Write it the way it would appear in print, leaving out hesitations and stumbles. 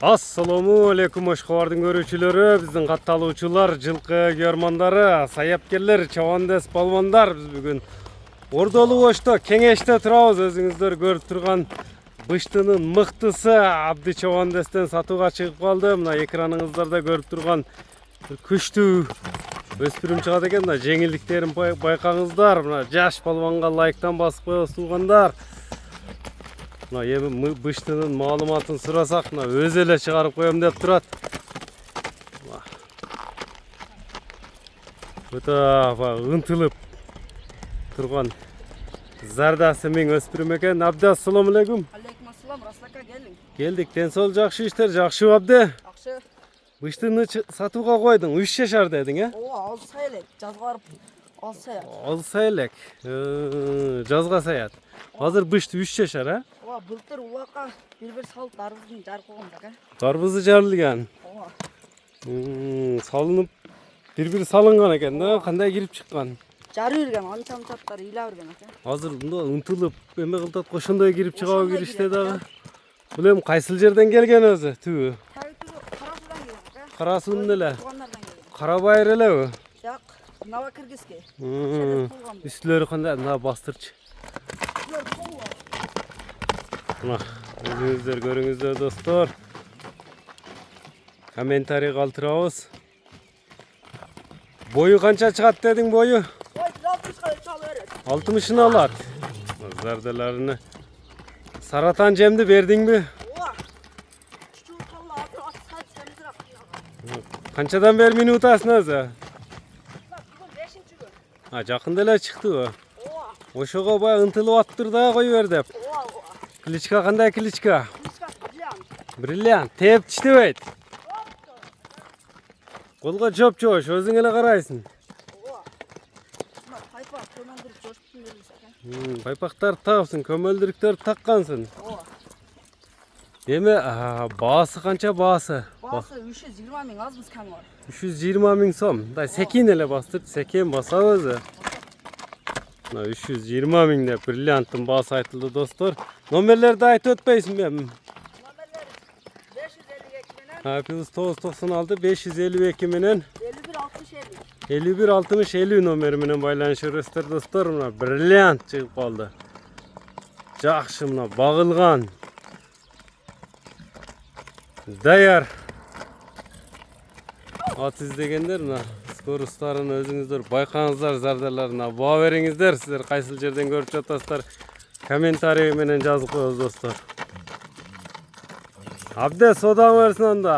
Assalamu alaikum Oşkovardın görүүчүлөрү, биздин катталуучулар, жылкы көрмандары, саяпкерлер, чабандес балбандар. Биз бүгүн Ордолуу Ошто кеңеште турабыз. Өзүңүздөр көрүп турган быштынын мыктысы Абди Чабандестен сатууга чыгып калды. Мына экраныңыздарда көрүп турган күчтүү өспүрүм чыгат экен. Мына жеңилдиктерин байкаңыздар. Мына жаш балбанга лайктан басып коебуз туугандар. Мына эми быштынын маалыматын сурасак, мына өзү эле чыгарып коем деп турат. Өтө ынтылып турган зардасы миң өспүрүм экен. Абди, ассаламу алейкум. Алейкум ассалам, Раслака келдиң. Келдик, ден соол жакшы иштер, жакшы Абди. Жакшы. Быштыны сатууга койдуң, 3 жашар дедиң, э? Ооба, алса элек, жазга барып алса. Алса элек. Жазга саят. Азыр бышты 3 жашар, э? Ооба, былтыр улакка бир салып дарбыздын жарып койгон да, Дарбызы жарылган. Ооба. Салынып бир салынган экен да, кандай кирип чыккан? Жарып берген, анча-мынчаттар ыйлап берген экен. Азыр мында ынтылып эме кылтат, ошондой кирип чыгабы кириште дагы. Бул эми кайсыл жерден келген өзү? Түбү. Карасудан келген. Карасуунун эле. Тугандардан келген. Карабайыр элеби? Жак, Новокиргизге. Үстүлөрү кандай? Мына бастырчы. Мына өзүңүздөр көрүңүздөр достор. Комментарий калтырабыз. Бою канча чыгат дедиң, бою? Ой, 60га чалып берет. 60'ını alat. Zardelerini. Saratan Cem'di verdin mi? Ооба. Чүчүү калла ат семизирак. Kançadan ver minutasını özü? Бүгүн 5-чи күн. Ha, жақында эле çıktı o. Ооба. Oşoğa bay ıntılıp attır da koyu ver dep. Ооба, ооба. Klitschka kanday klitschka? Кличка билем. Brilliant. Tep tişti beyt. Kolga çöp çoş. Özün ele karaysın. Ооба. Мына пайпа көмөндүрүп жошуптун берилсе экен. Paypaktar tağısın. Kömöldürükler takkansın. Ооба. Deme bağısı kança bağısı? Басы 320 миң азбыз кәм бар. 320 bin som. Da sekin ele bastır. Sekin basa özü. 320 bin de Brilliant'ın bağısı aytıldı dostlar. Nomerleri de ayıt ötmeysin benim. Номерлер 552 менен Hafız 996 552 menen 51 60 50. 51 60 50 nomeriminen baylanışırızdır dostlar. Mına Brilliant çıkıp kaldı. Жақшы mına bağılgan. Dayar. At izlegenler mına skorustарын özüңүздөр байкаңыздар, зардаlarına баа бериңиздер. Сиздер кайсыл жерден көрүп жатасыздар? Комментарий менен жазып коебуз достор. Абде содаң берсин анда.